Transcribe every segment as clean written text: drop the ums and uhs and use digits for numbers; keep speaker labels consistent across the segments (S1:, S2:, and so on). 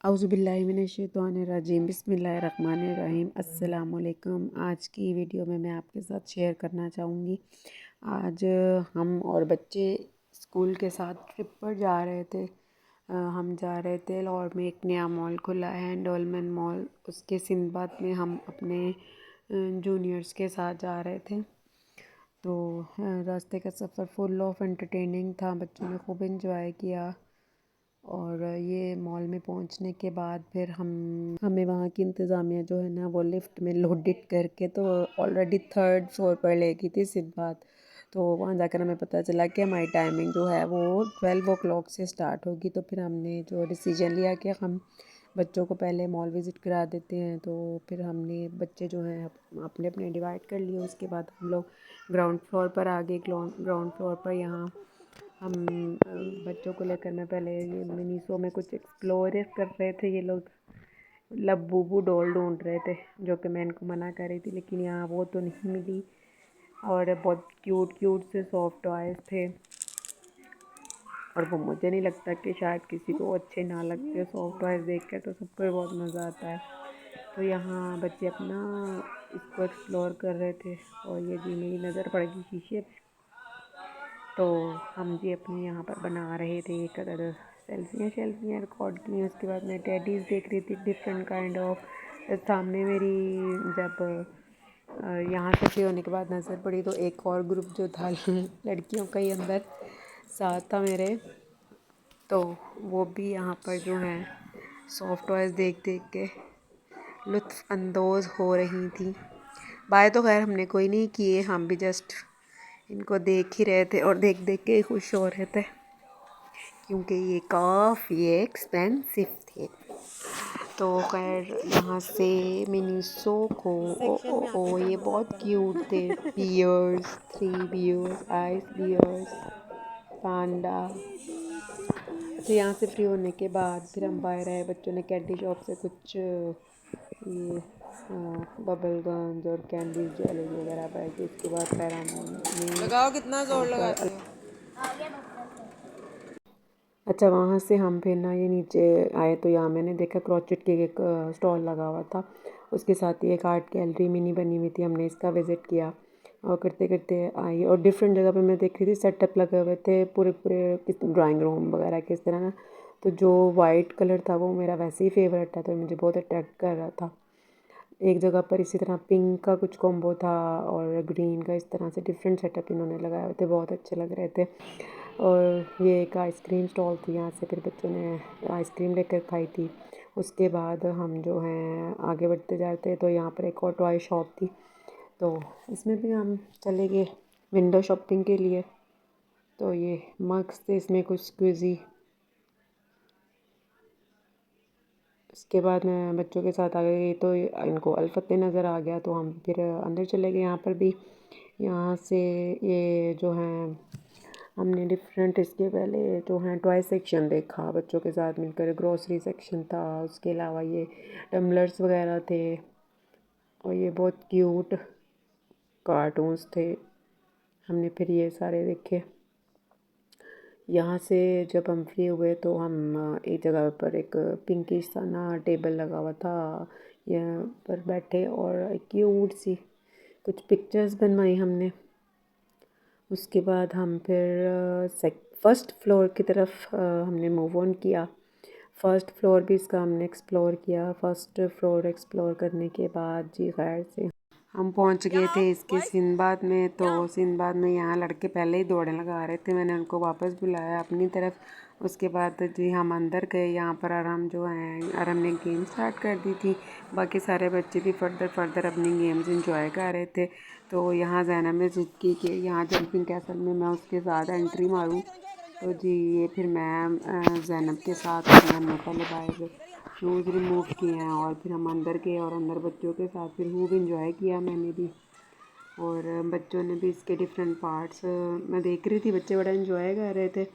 S1: औज़ुबिल्लाहिमिनश्शैतानिर्रजीम बिस्मिल्लाहिर्रहमानिर्रहीम अस्सलामुअलैकुम। आज की वीडियो में मैं आपके साथ शेयर करना चाहूँगी। आज हम और बच्चे स्कूल के साथ ट्रिप पर जा रहे थे। हम जा रहे थे लाहौर में एक नया मॉल खुला है डोलमेन मॉल, उसके सिंदबाद में हम अपने जूनियर्स के साथ जा रहे थे। तो रास्ते का सफ़र फुल ऑफ एंटरटेनिंग था, बच्चों ने खूब इंजॉय किया। और ये मॉल में पहुंचने के बाद फिर हमें वहाँ की इंतज़ामिया जो है ना वो लिफ्ट में लोडेड करके तो ऑलरेडी थर्ड फ्लोर पर ले गई थी सिंबाद। तो वहाँ जाकर हमें पता चला कि हमारी टाइमिंग जो है वो 12 o'clock से स्टार्ट होगी। तो फिर हमने जो डिसीजन लिया कि हम बच्चों को पहले मॉल विज़िट करा देते हैं। तो फिर हमने बच्चे जो हैं अपने अपने डिवाइड कर लिए। उसके बाद हम लोग ग्राउंड फ्लोर पर आ गए। ग्राउंड फ्लोर पर यहाँ हम बच्चों को लेकर मैं पहले ये मिनीसो में कुछ एक्सप्लोर कर रहे थे। ये लोग लबूबू डॉल ढूंढ रहे थे, जो कि मैं इनको मना कर रही थी, लेकिन यहाँ वो तो नहीं मिली। और बहुत क्यूट क्यूट से सॉफ्ट टॉयज़ थे, और वो मुझे नहीं लगता कि शायद किसी को अच्छे ना लगते। सॉफ्ट टॉयज़ देख कर तो सबको बहुत मज़ा आता है। तो यहाँ बच्चे अपना इसको एक्सप्लोर कर रहे थे, और ये जी मेरी नज़र पड़ गई शीशे पे। तो हम जी अपने यहाँ पर बना रहे थे एक अदर सेल्फियाँ रिकॉर्ड की। उसके बाद मैं टेडीज़ देख रही थी डिफरेंट काइंड ऑफ। सामने मेरी जब यहाँ से फ्री होने के बाद नज़र पड़ी तो एक और ग्रुप जो था लड़कियों का ही अंदर साथ था मेरे, तो वो भी यहाँ पर जो है सॉफ्ट टॉयज़ देख देख के लुत्फ़ अंदोज़ हो रही थी। बाय तो खैर हमने कोई नहीं किए, हम भी जस्ट इनको देख ही रहे थे और देख देख के खुश हो रहे थे, क्योंकि ये काफ़ी एक्सपेंसिव थे। तो खैर यहाँ से मिनीसो को ये बहुत क्यूट थे। बियर्स, 3 बियर्स, आइस बियर्स, पांडा। तो यहाँ से फ्री होने के बाद फिर हम बाहर आए। बच्चों ने कैंडी शॉप से कुछ ये बबल गम्स और कैंडीज जेली वगैरह बाय की। उसके बाद फिर हमने
S2: लगाओ, कितना जोर लगाते हो।
S1: अच्छा, वहाँ से हम फिर ना ये नीचे आए तो यहाँ मैंने देखा क्रोचेट के एक स्टॉल लगा हुआ था। उसके साथ ही एक आर्ट गैलरी मिनी बनी हुई थी, हमने इसका विज़िट किया। और करते करते आई और डिफरेंट जगह पे मैं देख रही थी सेटअप लगे हुए थे पूरे पूरे ड्राइंग रूम वगैरह किस तरह ना। तो जो वाइट कलर था वो मेरा वैसे ही फेवरेट था, तो मुझे बहुत अट्रैक्ट कर रहा था। एक जगह पर इसी तरह पिंक का कुछ कॉम्बो था और ग्रीन का, इस तरह से डिफरेंट सेटअप इन्होंने लगाए हुए थे, बहुत अच्छे लग रहे थे। और ये एक आइसक्रीम स्टॉल थी, यहाँ से फिर बच्चों ने आइसक्रीम लेकर खाई थी। उसके बाद हम जो हैं आगे बढ़ते जाते तो यहाँ पर एक और टॉय शॉप थी, तो इसमें भी हम चले गए विंडो शॉपिंग के लिए। तो ये मग्स थे, इसमें कुछ स्क्विज़ी। उसके बाद मैं बच्चों के साथ आ गई तो इनको अल्फते नज़र आ गया, तो हम फिर अंदर चले गए। यहाँ पर भी यहाँ से ये जो हैं हमने डिफरेंट इसके पहले जो हैं टॉय सेक्शन देखा बच्चों के साथ मिलकर। ग्रोसरी सेक्शन था, उसके अलावा ये टम्बलर्स वगैरह थे, और ये बहुत क्यूट कार्टून्स थे। हमने फिर ये सारे देखे। यहाँ से जब हम फ्री हुए तो हम एक जगह पर एक पिंकिश सा ना टेबल लगा हुआ था, यहाँ पर बैठे और क्यूट सी कुछ पिक्चर्स बनवाई हमने। उसके बाद हम फिर फर्स्ट फ्लोर की तरफ हमने मूव ऑन किया। फर्स्ट फ्लोर भी इसका हमने एक्सप्लोर किया। फर्स्ट फ्लोर एक्सप्लोर करने के बाद जी खैर से हम पहुंच गए थे इसके सिंदबाद में। तो सिंदबाद में यहाँ लड़के पहले ही दौड़े लगा रहे थे, मैंने उनको वापस बुलाया अपनी तरफ। उसके बाद जी हम अंदर गए यहाँ पर, और हम जो हैं और हमने गेम स्टार्ट कर दी थी। बाकी सारे बच्चे भी फर्दर अपनी गेम्स इंजॉय कर रहे थे। तो यहाँ ज़ैनब ने ज़िद की कि यहाँ जंपिंग कैसल में मैं उसके साथ एंट्री मारूँ। तो जी ये फिर मैं ज़ैनब के साथ हमने पहले बाहर शूज़ रिमूव किए हैं, और फिर हम अंदर गए और अंदर बच्चों के साथ फिर खूब इंजॉय किया मैंने भी। और बच्चों ने भी इसके डिफरेंट पार्ट्स मैं देख रही थी, बच्चे बड़ा इंजॉय कर रहे थे।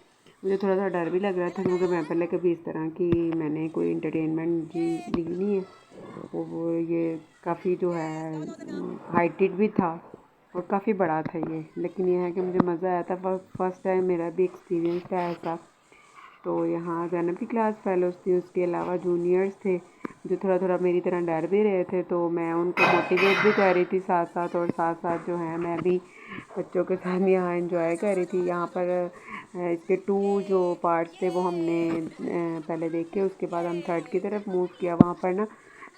S1: मुझे थोड़ा सा डर भी लग रहा था, क्योंकि मैं पहले कभी इस तरह की मैंने कोई इंटरटेनमेंट जी ली नहीं है। वो ये काफ़ी जो है हाइटेड भी था और काफ़ी बड़ा था ये, लेकिन ये है कि मुझे मज़ा आया था। फर्स्ट टाइम मेरा भी एक्सपीरियंस था ऐसा। तो यहाँ ज़ैनब की क्लास फेलोज़ थी, उसके अलावा जूनियर्स थे जो थोड़ा थोड़ा मेरी तरह डर भी रहे थे, तो मैं उनको मोटिवेट भी कर रही थी साथ साथ, और साथ साथ जो है मैं भी बच्चों के साथ यहाँ एंजॉय कर रही थी। यहाँ पर इसके 2 जो पार्ट्स थे वो हमने पहले देखे, उसके बाद हम थर्ड की तरफ मूव किया। वहाँ पर ना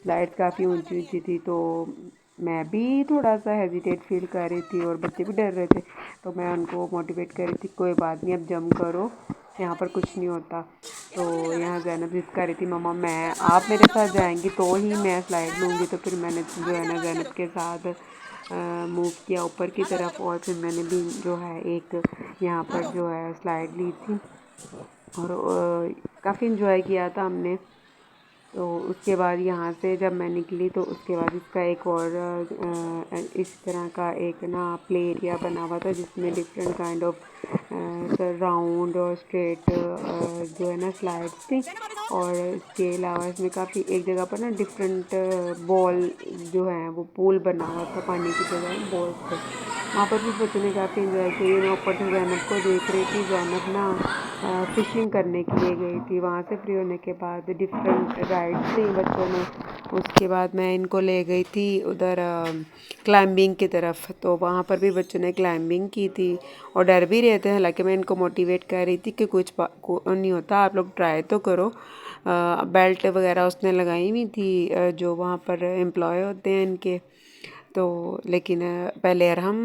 S1: स्लाइड्स काफ़ी ऊंची ऊंची थी, तो मैं भी थोड़ा सा हेजिटेट फील कर रही थी और बच्चे भी डर रहे थे, तो मैं उनको मोटिवेट कर रही थी, कोई बात नहीं, अब जंप करो, यहाँ पर कुछ नहीं होता। तो यहाँ ज़ैनब जिद कर रही थी, मम्मा मैं आप मेरे साथ जाएंगी तो ही मैं स्लाइड लूँगी। तो फिर मैंने जो है ना ज़ैनब के साथ मूव किया ऊपर की तरफ, और फिर मैंने भी जो है एक यहाँ पर जो है स्लाइड ली थी, और काफ़ी इन्जॉय किया था हमने। तो उसके बाद यहाँ से जब मैं निकली तो उसके बाद इसका एक और इस तरह का एक ना प्ले एरिया बना हुआ था, जिसमें डिफरेंट काइंड ऑफ राउंड और स्ट्रेट जो है ना स्लाइड्स थी, और इसके अलावा इसमें काफ़ी एक जगह पर ना डिफरेंट बॉल जो है वो पूल बना हुआ था, पानी की जगह बॉल थे, वहाँ पर भी बच्चों ने काफ़ी इन्जॉय किया। मैं ऊपर से ज़ैनब को देख रही थी, ज़ैनब ना फ़िशिंग करने के लिए गई थी। वहाँ से फ्री होने के बाद डिफरेंट राइड्स थी बच्चों में, उसके बाद मैं इनको ले गई थी उधर क्लाइंबिंग की तरफ, तो वहाँ पर भी बच्चों ने क्लाइंबिंग की थी और डर भी रहे थे। हालांकि मैं इनको मोटिवेट कर रही थी कि कुछ नहीं होता, आप लोग ट्राई तो करो। बेल्ट वगैरह उसने लगाई हुई थी जो वहाँ पर एम्प्लॉय होते हैं इनके। तो लेकिन पहले अरहम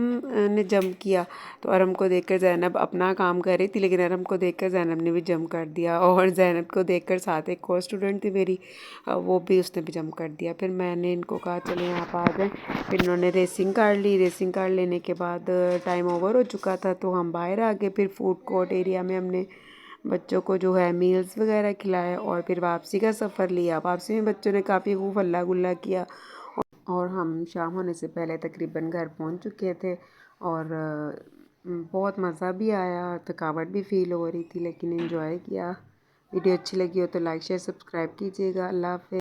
S1: ने जंप किया, तो अरहम को देखकर ज़ैनब अपना काम कर रही थी, लेकिन अरहम को देखकर ज़ैनब ने भी जंप कर दिया, और ज़ैनब को देखकर साथ एक और स्टूडेंट थी मेरी, वो भी उसने भी जंप कर दिया। फिर मैंने इनको कहा चलो आप आ जाएं, फिर इन्होंने रेसिंग कर ली। रेसिंग कर लेने के बाद टाइम ओवर हो चुका था, तो हम बाहर आ गए। फिर फूड कोर्ट एरिया में हमने बच्चों को जो है मील्स वगैरह खिलाए, और फिर वापसी का सफ़र लिया। वापसी में बच्चों ने काफ़ी खूब हल्ला गुल्ला किया, और हम शाम होने से पहले तकरीबन घर पहुंच चुके थे, और बहुत मज़ा भी आया, थकावट भी फ़ील हो रही थी, लेकिन एंजॉय किया। वीडियो अच्छी लगी हो तो लाइक शेयर सब्सक्राइब कीजिएगा। अल्लाह हाफ़िज़।